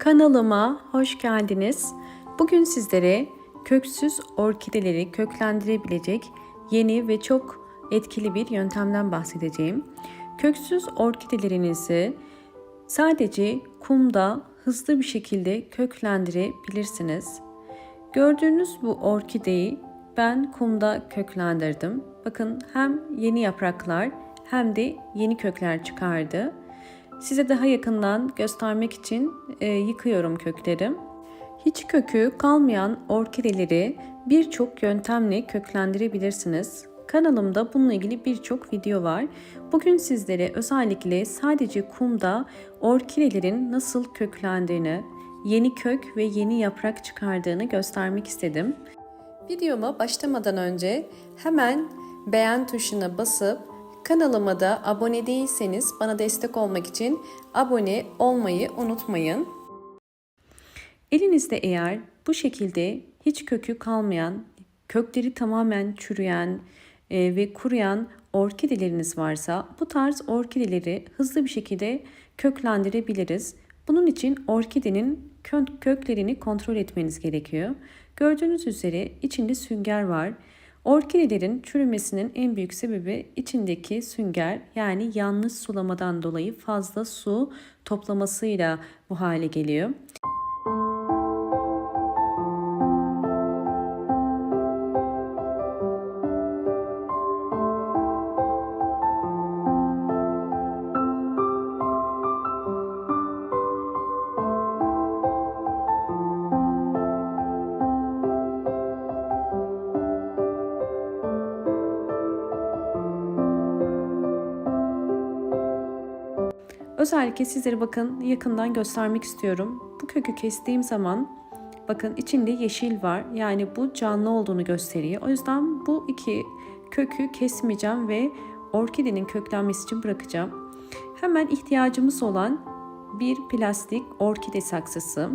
Kanalıma hoş geldiniz. Bugün sizlere köksüz orkideleri köklendirebilecek yeni ve çok etkili bir yöntemden bahsedeceğim. Köksüz orkidelerinizi sadece kumda hızlı bir şekilde köklendirebilirsiniz. Gördüğünüz bu orkideyi ben kumda köklendirdim. Bakın hem yeni yapraklar hem de yeni kökler çıkardı. Size daha yakından göstermek için yıkıyorum kökleri. Hiç kökü kalmayan orkideleri birçok yöntemle köklendirebilirsiniz. Kanalımda bununla ilgili birçok video var. Bugün sizlere özellikle sadece kumda orkidelerin nasıl köklendiğini, yeni kök ve yeni yaprak çıkardığını göstermek istedim. Videoma başlamadan önce hemen beğen tuşuna basıp kanalıma da abone değilseniz bana destek olmak için abone olmayı unutmayın. Elinizde eğer bu şekilde hiç kökü kalmayan, kökleri tamamen çürüyen ve kuruyan orkideleriniz varsa bu tarz orkideleri hızlı bir şekilde köklendirebiliriz. Bunun için orkidenin köklerini kontrol etmeniz gerekiyor. Gördüğünüz üzere içinde sünger var. Orkidelerin çürümesinin en büyük sebebi içindeki sünger, yani yanlış sulamadan dolayı fazla su toplamasıyla bu hale geliyor. Özellikle sizlere bakın yakından göstermek istiyorum. Bu kökü kestiğim zaman bakın içinde yeşil var. Yani bu canlı olduğunu gösteriyor. O yüzden bu iki kökü kesmeyeceğim ve orkidenin köklenmesi için bırakacağım. Hemen ihtiyacımız olan bir plastik orkide saksısı.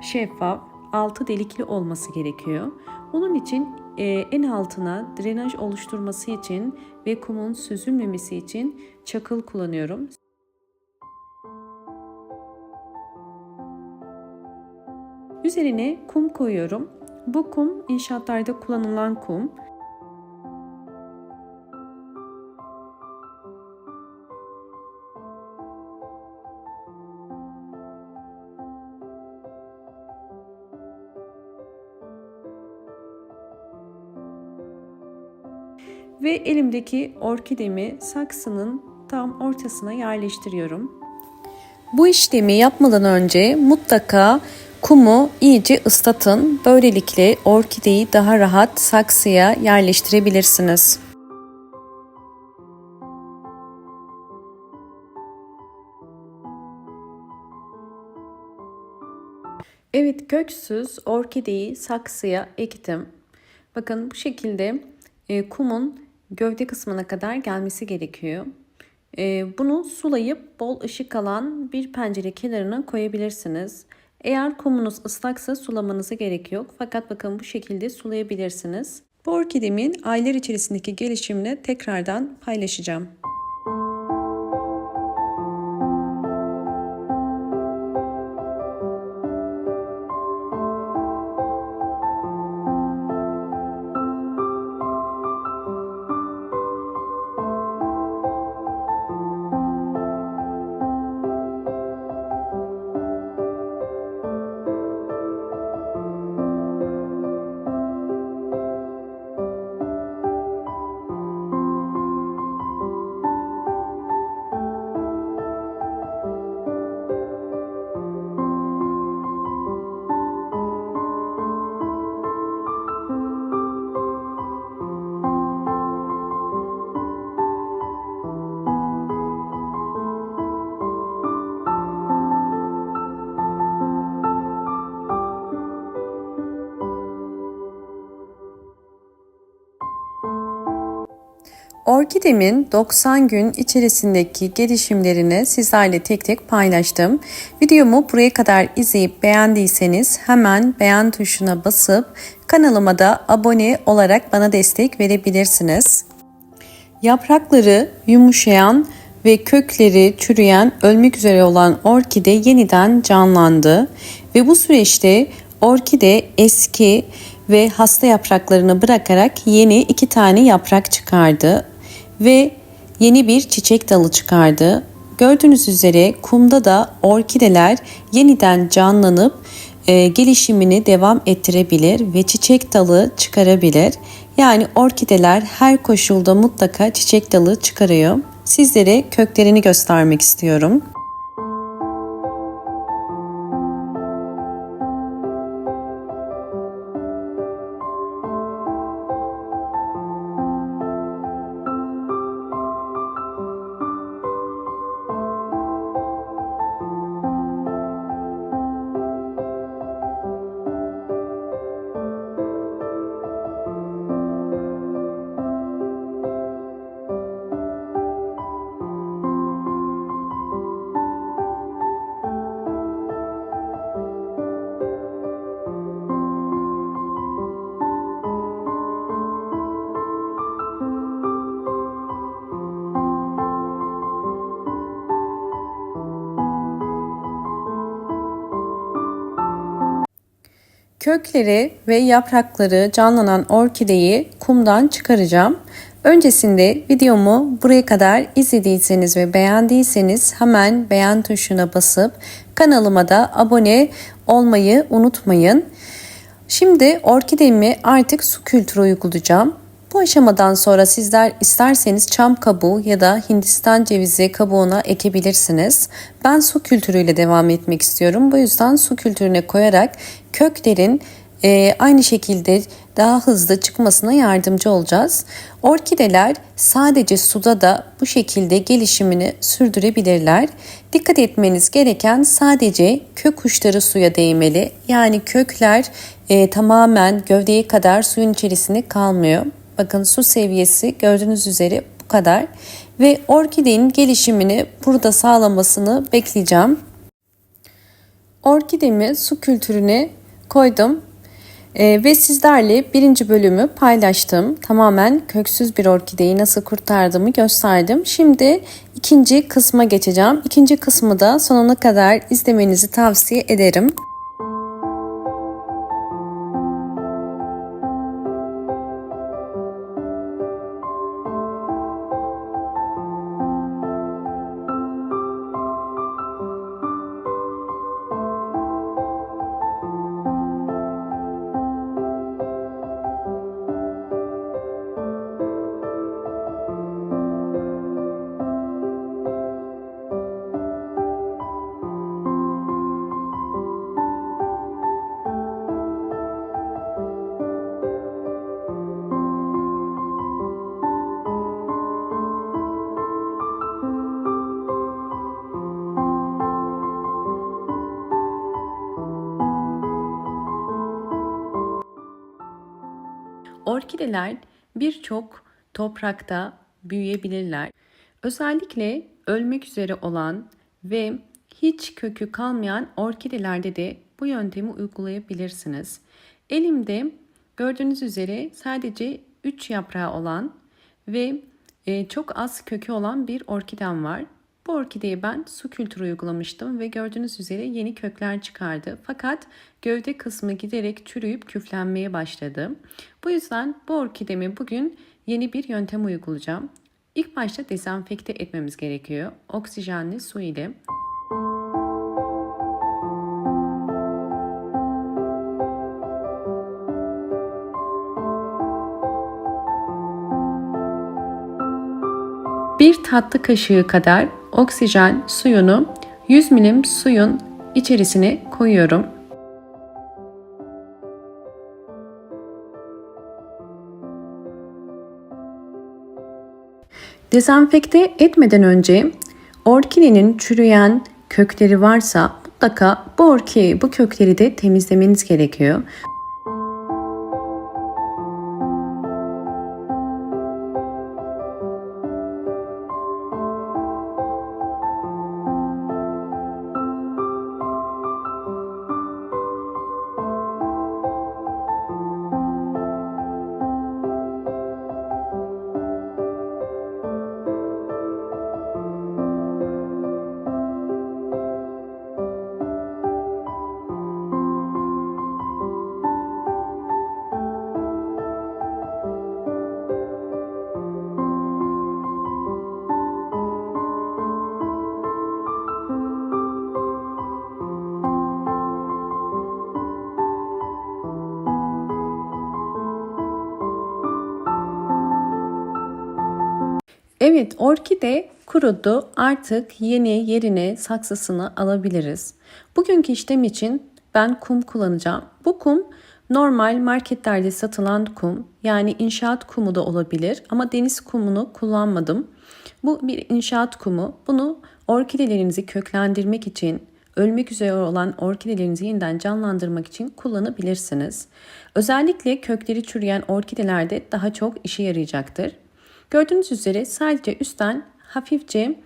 Şeffaf, altı delikli olması gerekiyor. Onun için en altına drenaj oluşturması için ve kumun süzülmemesi için çakıl kullanıyorum. Üzerine kum koyuyorum. Bu kum inşaatlarda kullanılan kum. Ve elimdeki orkidemi saksının tam ortasına yerleştiriyorum. Bu işlemi yapmadan önce mutlaka kumu iyice ıslatın. Böylelikle orkideyi daha rahat saksıya yerleştirebilirsiniz. Evet, köksüz orkideyi saksıya ektim. Bakın bu şekilde kumun gövde kısmına kadar gelmesi gerekiyor. Bunu sulayıp bol ışık alan bir pencere kenarına koyabilirsiniz. Eğer kumunuz ıslaksa sulamanıza gerek yok. Fakat bakın bu şekilde sulayabilirsiniz. Bu orkidemin aylar içerisindeki gelişimini tekrardan paylaşacağım. Orkidemin 90 gün içerisindeki gelişimlerini sizlerle tek tek paylaştım. Videomu buraya kadar izleyip beğendiyseniz hemen beğen tuşuna basıp kanalıma da abone olarak bana destek verebilirsiniz. Yaprakları yumuşayan ve kökleri çürüyen, ölmek üzere olan orkide yeniden canlandı ve bu süreçte orkide eski ve hasta yapraklarını bırakarak yeni 2 tane yaprak çıkardı ve yeni bir çiçek dalı çıkardı. Gördüğünüz üzere kumda da orkideler yeniden canlanıp gelişimini devam ettirebilir ve çiçek dalı çıkarabilir. Yani orkideler her koşulda mutlaka çiçek dalı çıkarıyor. Sizlere köklerini göstermek istiyorum. Kökleri ve yaprakları canlanan orkideyi kumdan çıkaracağım. Öncesinde videomu buraya kadar izlediyseniz ve beğendiyseniz hemen beğen tuşuna basıp kanalıma da abone olmayı unutmayın. Şimdi orkidemi artık su kültürü uygulayacağım. Bu aşamadan sonra sizler isterseniz çam kabuğu ya da Hindistan cevizi kabuğuna ekebilirsiniz. Ben su kültürüyle devam etmek istiyorum. Bu yüzden su kültürüne koyarak köklerin aynı şekilde daha hızlı çıkmasına yardımcı olacağız. Orkideler sadece suda da bu şekilde gelişimini sürdürebilirler. Dikkat etmeniz gereken sadece kök uçları suya değmeli. Yani kökler tamamen gövdeye kadar suyun içerisinde kalmıyor. Bakın su seviyesi gördüğünüz üzere bu kadar. Ve orkidenin gelişimini burada sağlamasını bekleyeceğim. Orkidemi su kültürüne koydum. Ve sizlerle birinci bölümü paylaştım. Tamamen köksüz bir orkideyi nasıl kurtardığımı gösterdim. Şimdi ikinci kısma geçeceğim. İkinci kısmı da sonuna kadar izlemenizi tavsiye ederim. Orkideler birçok toprakta büyüyebilirler. Özellikle ölmek üzere olan ve hiç kökü kalmayan orkidelerde de bu yöntemi uygulayabilirsiniz. Elimde gördüğünüz üzere sadece 3 yaprağı olan ve çok az kökü olan bir orkidem var. Bu orkideye ben su kültürü uygulamıştım ve gördüğünüz üzere yeni kökler çıkardı. Fakat gövde kısmı giderek çürüyüp küflenmeye başladı. Bu yüzden bu orkidemi bugün yeni bir yöntem uygulayacağım. İlk başta dezenfekte etmemiz gerekiyor. Oksijenli su ile. Bir tatlı kaşığı kadar oksijen suyunu 100 milim suyun içerisine koyuyorum. Dezenfekte etmeden önce orkidenin çürüyen kökleri varsa mutlaka bu kökleri de temizlemeniz gerekiyor. Evet, orkide kurudu. Artık yeni yerine saksısını alabiliriz. Bugünkü işlem için ben kum kullanacağım. Bu kum normal marketlerde satılan kum. Yani inşaat kumu da olabilir ama deniz kumunu kullanmadım. Bu bir inşaat kumu. Bunu orkidelerinizi köklendirmek için, ölmek üzere olan orkidelerinizi yeniden canlandırmak için kullanabilirsiniz. Özellikle kökleri çürüyen orkidelerde daha çok işe yarayacaktır. Gördüğünüz üzere sadece üstten hafifçe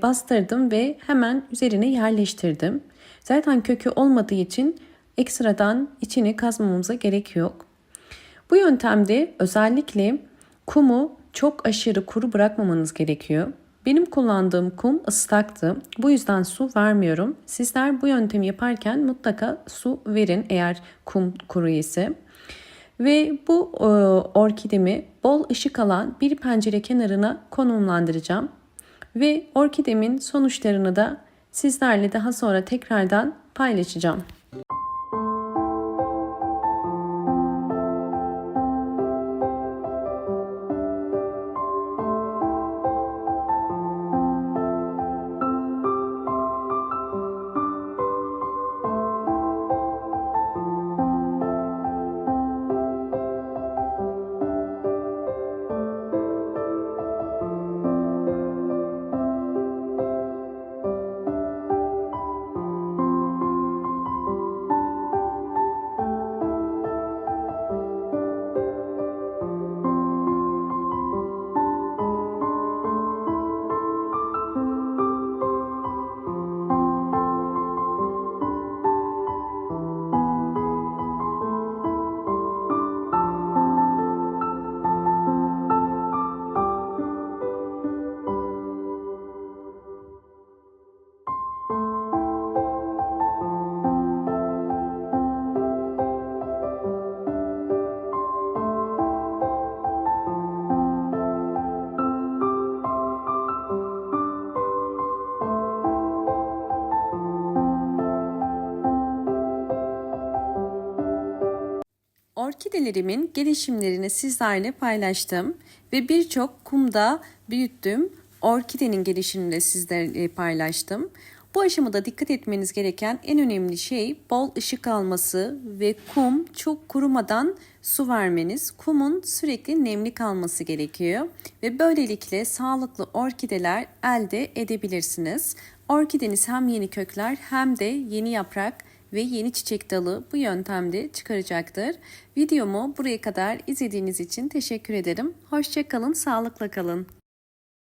bastırdım ve hemen üzerine yerleştirdim. Zaten kökü olmadığı için ekstradan içini kazmamamıza gerek yok. Bu yöntemde özellikle kumu çok aşırı kuru bırakmamanız gerekiyor. Benim kullandığım kum ıslaktı. Bu yüzden su vermiyorum. Sizler bu yöntemi yaparken mutlaka su verin eğer kum kuru ise. Ve bu orkidemi bol ışık alan bir pencere kenarına konumlandıracağım. Ve orkidemin sonuçlarını da sizlerle daha sonra tekrardan paylaşacağım. Orkidelerimin gelişimlerini sizlerle paylaştım ve birçok kumda büyüttüm. Orkidenin gelişimini de sizlerle paylaştım. Bu aşamada dikkat etmeniz gereken en önemli şey bol ışık alması ve kum çok kurumadan su vermeniz. Kumun sürekli nemli kalması gerekiyor ve böylelikle sağlıklı orkideler elde edebilirsiniz. Orkideniz hem yeni kökler hem de yeni yaprak ve yeni çiçek dalı bu yöntemde çıkaracaktır. Videomu buraya kadar izlediğiniz için teşekkür ederim. Hoşça kalın, sağlıkla kalın.